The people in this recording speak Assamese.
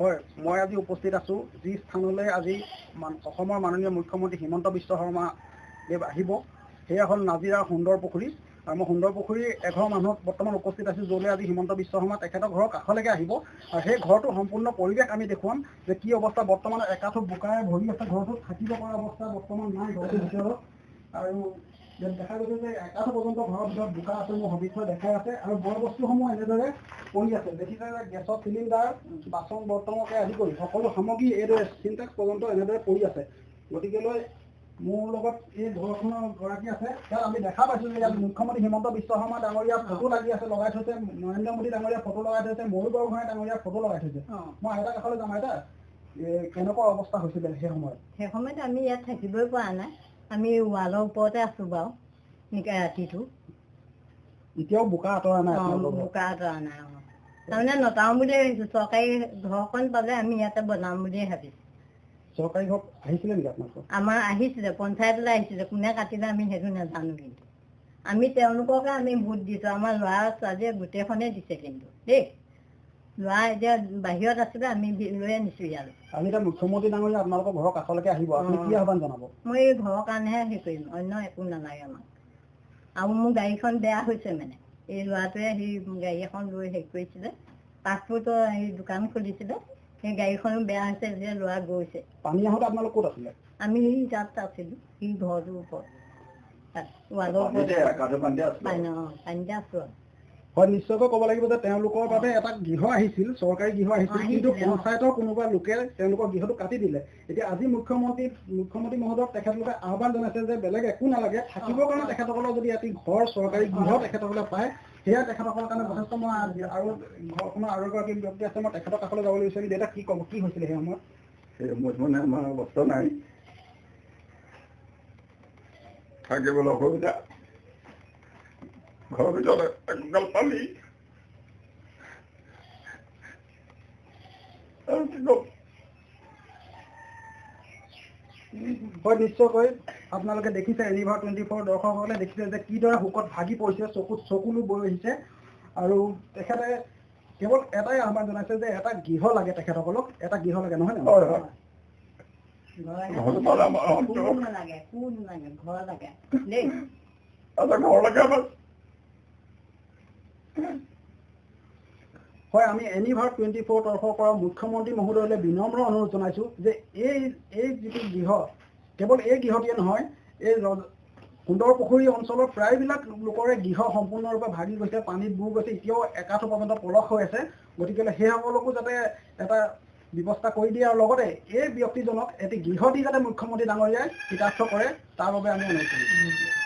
হয়, মই আজি উপস্থিত আছোঁ যি স্থানলৈ আজি অসমৰ মাননীয় মুখ্যমন্ত্ৰী হিমন্ত বিশ্ব শৰ্মা দেৱ আহিব, সেয়া হ'ল নাজিৰাৰ সুন্দৰ পুখুৰী। আৰু মই সুন্দৰ পুখুৰী এঘৰ মানুহত বৰ্তমান উপস্থিত আছোঁ, য'লৈ আজি হিমন্ত বিশ্ব শৰ্মা তেখেতৰ ঘৰৰ কাষলৈকে আহিব। আৰু সেই ঘৰটো সম্পূৰ্ণ পৰিৱেশ আমি দেখুৱাম যে কি অৱস্থা বৰ্তমান একাঠো বোকাৰে ভৰি আছে, ঘৰটোত থাকিব পৰা অৱস্থা বৰ্তমান নাই ঘৰটোৰ ভিতৰত। আৰু দেখা গৈছে যে একাঠো পৰ্যন্ত ঘৰৰ ভিতৰত বোকা আছে, মোৰ সবিশেষ দেখাই আছে। আৰু বয় বস্তুসমূহ এনেদৰে পৰি আছে, দেখিছে যে গেছৰ চিলিণ্ডাৰ, বাচন বৰ্তনকে আদি কৰি সকলো সামগ্ৰী এইদৰে চিন্টেক্স পৰ্যন্ত এনেদৰে পৰি আছে। গতিকেলৈ মোৰ লগত এই ঘৰখনৰ গৰাকী আছে, তেওঁ আমি দেখা পাইছোঁ যে ইয়াত মুখ্যমন্ত্ৰী হিমন্ত বিশ্ব শৰ্মা ডাঙৰীয়াৰ ফটো লাগি আছে, লগাই থৈছে, নৰেন্দ্ৰ মোদী ডাঙৰীয়াৰ ফটো লগাই থৈছে, ময়ূৰ বৰগোহাঁই ডাঙৰীয়াৰ ফটো লগাই থৈছে। মই আইতা কাষলৈ যাম। আইতা, কেনেকুৱা অৱস্থা হৈছিলে সেই সময়ত? সেই সময়ত আমি ইয়াত থাকিবই পৰা নাই, আমি ৱালৰ ওপৰতে আছোঁ বাৰু ৰাতিটো। এতিয়াও বোকা আঁতৰা নাই? বোকা আঁতৰা নাই। তাৰমানে নটাও বুলিয়ে ভাবিছোঁ, চৰকাৰী ঘৰখন পালে আমি ইয়াতে বনাম বুলিয়ে ভাবিছোঁ। চৰকাৰী ঘৰ আহিছিলে নেকি আপোনালোকৰ? আমাৰ আহিছিলে, পঞ্চায়তলৈ আহিছিলে, কোনে কাটিলে আমি সেইটো নাজানো। কিন্তু আমি তেওঁলোককে আমি ভোট দিছোঁ, আমাৰ ল'ৰা ছোৱালীয়ে গোটেইখনেই দিছে কিন্তু দেই। ল'ৰা এতিয়া বাহিৰত আছিলে, আমি লৈ আনিছোঁ ইয়ালৈ। আমি এতিয়া মুখ্যমন্ত্ৰী ডাঙৰীয়া আপোনালোকৰ ঘৰৰ কাষলৈকে আহিব, আপুনি কি আহ্বান জনাব? মই এই ঘৰৰ কাৰণেহে হেৰি কৰিম, অন্য একো নালাগে আমাক। আৰু মোৰ গাড়ীখন বেয়া হৈছে মানে, এই ল'ৰাটোৱে সেই গাড়ী এখন লৈ হেৰি কৰিছিলে, পাছপৰ্টৰ সেই দোকান খুলিছিলে, সেই গাড়ীখনো বেয়া হৈছে, যে ল'ৰা গৈছে। পানী আহোঁতে আপোনালোক ক'ত আছিলে? আমি সেই তাত আছিলোঁ, সি ঘৰটোৰ ওপৰত, তাত ৱালৰ ওপৰত পানীতে আছোঁ। হয়, নিশ্চয়কৈ ক'ব লাগিব যে তেওঁলোকৰ বাবে এটা গৃহ আহিছিল, চৰকাৰী গৃহ আহিছিল, কিন্তু পঞ্চায়তৰ কোনোবা লোকে তেওঁলোকৰ গৃহটো কাটি দিলে। এতিয়া আজি মুখ্যমন্ত্ৰী মহোদয়ক তেখেতলোকে আহ্বান জনাইছে যে বেলেগ একো নালাগে, থাকিবৰ কাৰণে তেখেতসকলৰ যদি এটি ঘৰ চৰকাৰী গৃহ তেখেতসকলে পায়, সেয়া তেখেতসকলৰ কাৰণে যথেষ্ট। মই আৰু ঘৰখনৰ আৰু এগৰাকী ব্যক্তি আছে, মই তেখেতৰ কাষলৈ যাবলৈ বিচাৰিম। দেউতা কি ক'ব, কি হৈছিলে সেই সময়ত? সেই সময়ত মানে আমাৰ অৱস্থা নাই, থাকিবলৈ অসুবিধা, ঘৰৰ ভিতৰত একদম পানী। হয়, নিশ্চয়কৈ আপোনালোকে দেখিছে, এনিভাৰ 24 দৰ্শকসকলে দেখিছে যে কিদৰে শোকত ভাগি পৰিছে, চকুলো বৈ আহিছে। আৰু তেখেতে কেৱল এটাই আহ্বান জনাইছে যে এটা গৃহ লাগে, তেখেতসকলক এটা গৃহ লাগে, নহয় জানো? হয় হয়, হয়, আমি এনিভাৰ 24 তৰফৰ পৰা মুখ্যমন্ত্ৰী মহোদয়লৈ বিনম্ৰ অনুৰোধ জনাইছোঁ যে এই যিটো গৃহ, কেৱল এই গৃহটিয়ে নহয়, এই সুন্দৰ পুখুৰী অঞ্চলৰ প্ৰায়বিলাক লোকৰে গৃহ সম্পূৰ্ণৰূপে ভাগি গৈছে, পানীত বুৰ গৈছে, এতিয়াও একাঠো পৰ্যন্ত পলস হৈ আছে। গতিকে সেইসকলকো যাতে এটা ব্যৱস্থা কৰি দিয়ে, আৰু লগতে এই ব্যক্তিজনক এটি গৃহ দি যাতে মুখ্যমন্ত্ৰী ডাঙৰীয়াই কৃতাৰ্থ কৰে, তাৰ বাবে আমি অনুৰোধ কৰিছোঁ।